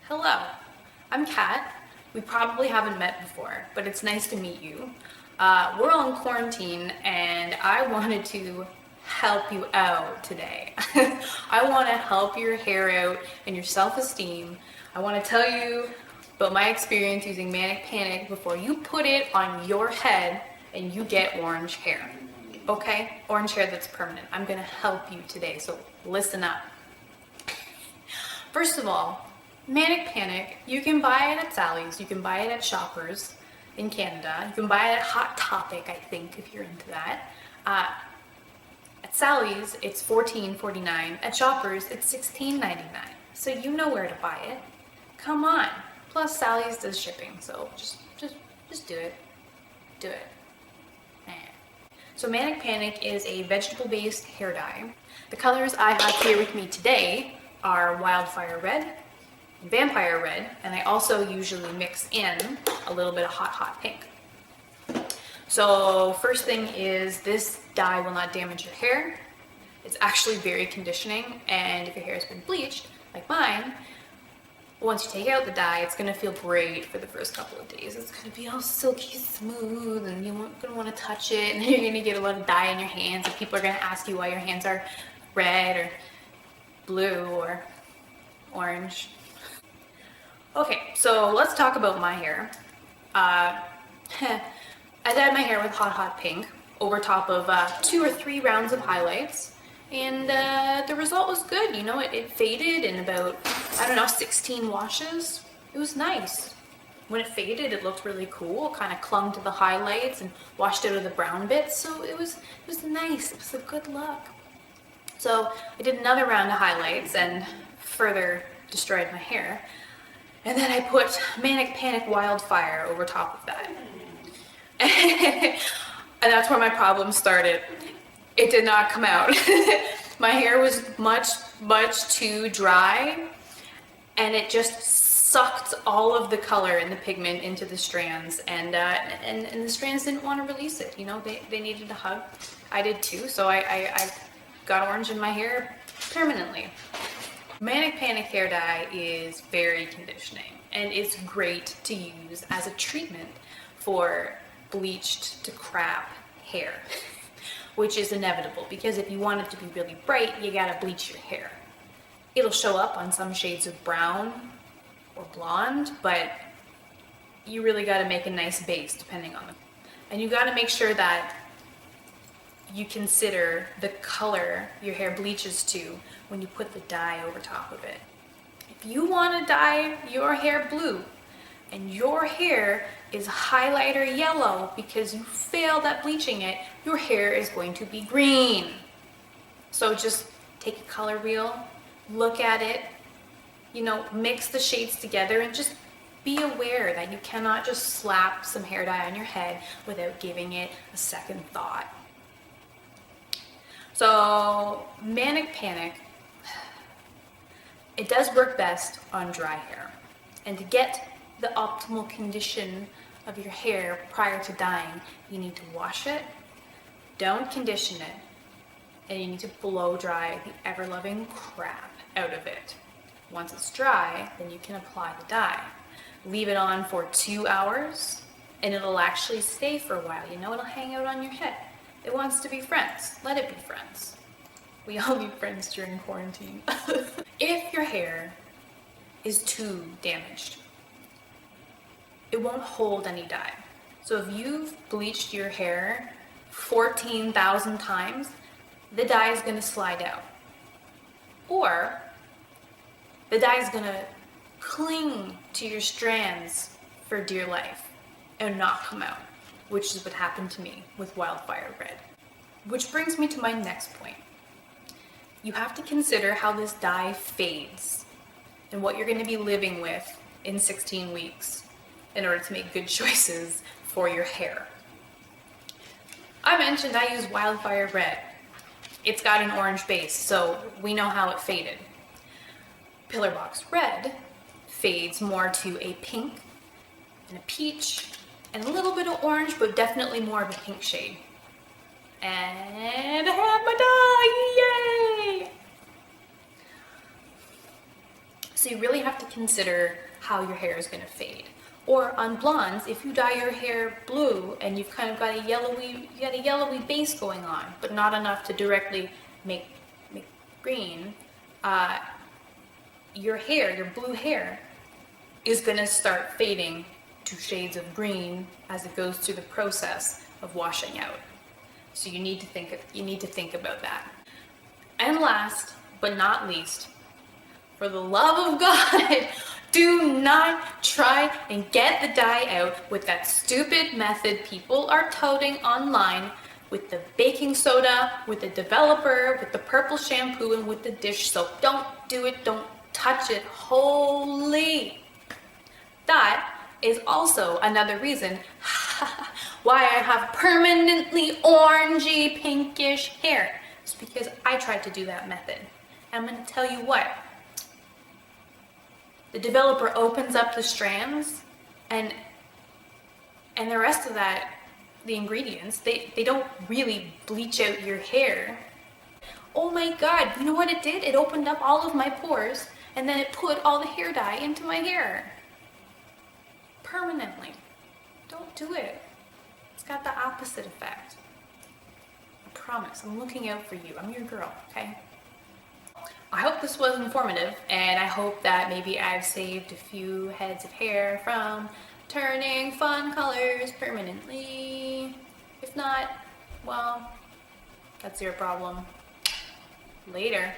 Hello, I'm Kat. We probably haven't met before, but it's nice to meet you. We're all in quarantine and I wanted to help you out today. I want to help your hair out and your self-esteem. I want to tell you about my experience using Manic Panic before you put it on your head and you get orange hair. Okay? Orange hair that's permanent. I'm going to help you today, so listen up. First of all, Manic Panic, you can buy it at Sally's, you can buy it at Shoppers in Canada, you can buy it at Hot Topic, I think, if you're into that. At Sally's, it's $14.49. At Shoppers, it's $16.99. So you know where to buy it. Come on. Plus, Sally's does shipping, so just do it. Do it. So Manic Panic is a vegetable-based hair dye. The colors I have here with me today are Wildfire Red, Vampire Red, and I also usually mix in a little bit of Hot Pink. So first thing is, this dye will not damage your hair. It's actually very conditioning, and if your hair has been bleached, like mine, once you take out the dye, it's gonna feel great for the first couple of days. It's gonna be all silky smooth, and you're gonna wanna touch it, and you're gonna get a lot of dye in your hands, and people are gonna ask you why your hands are red or blue or orange. Okay, so let's talk about my hair. I dyed my hair with Hot Pink over top of 2 or 3 rounds of highlights, and the result was good. You know, it faded in about, 16 washes. It was nice. When it faded, it looked really cool, kind of clung to the highlights and washed out of the brown bits, so it was nice. It was a good look. So I did another round of highlights and further destroyed my hair. And then I put Manic Panic Wildfire over top of that. And that's where my problem started. It did not come out. My hair was much too dry, and it just sucked all of the color and the pigment into the strands, and the strands didn't want to release it. You know, they needed a hug. I did too, so I got orange in my hair permanently. Manic Panic hair dye is very conditioning, and it's great to use as a treatment for bleached to crap hair, which is inevitable because if you want it to be really bright, you gotta bleach your hair. It'll show up on some shades of brown or blonde, but you really gotta make a nice base depending on them. And you gotta make sure that you consider the color your hair bleaches to when you put the dye over top of it. If you want to dye your hair blue and your hair is highlighter yellow because you failed at bleaching it, your hair is going to be green. So just take a color wheel, look at it, mix the shades together, and just be aware that you cannot just slap some hair dye on your head without giving it a second thought. So Manic Panic, it does work best on dry hair. And to get the optimal condition of your hair prior to dyeing, you need to wash it, don't condition it, and you need to blow dry the ever-loving crap out of it. Once it's dry, then you can apply the dye. Leave it on for 2 hours, and it'll actually stay for a while. It'll hang out on your head. It wants to be friends. Let it be friends. We all need friends during quarantine. If your hair is too damaged, it won't hold any dye. So if you've bleached your hair 14,000 times, the dye is going to slide out. Or the dye is going to cling to your strands for dear life and not come out, which is what happened to me with Wildfire Red. Which brings me to my next point. You have to consider how this dye fades and what you're going to be living with in 16 weeks in order to make good choices for your hair. I mentioned I use Wildfire Red. It's got an orange base, so we know how it faded. Pillar Box Red fades more to a pink and a peach and a little bit of orange, but definitely more of a pink shade. And I have my dye! Yay! So So you really have to consider how your hair is going to fade. Or on blondes, if you dye your hair blue and you've kind of got a yellowy base going on, but not enough to directly make green, your blue hair, is going to start fading to shades of green as it goes through the process of washing out. So you need to think about that. And last but not least, for the love of God, do not try and get the dye out with that stupid method people are touting online with the baking soda, with the developer, with the purple shampoo, and with the dish soap. Don't do it. Don't touch it. Holy. That is also another reason why I have permanently orangey pinkish hair. It's because I tried to do that method. I'm going to tell you what. The developer opens up the strands and the rest of that, the ingredients, they don't really bleach out your hair. Oh my God, you know what it did? It opened up all of my pores and then it put all the hair dye into my hair. Permanently. Don't do it. It's got the opposite effect. I promise, I'm looking out for you. I'm your girl, okay? I hope this was informative, and I hope that maybe I've saved a few heads of hair from turning fun colors permanently. If not, well, that's your problem. Later.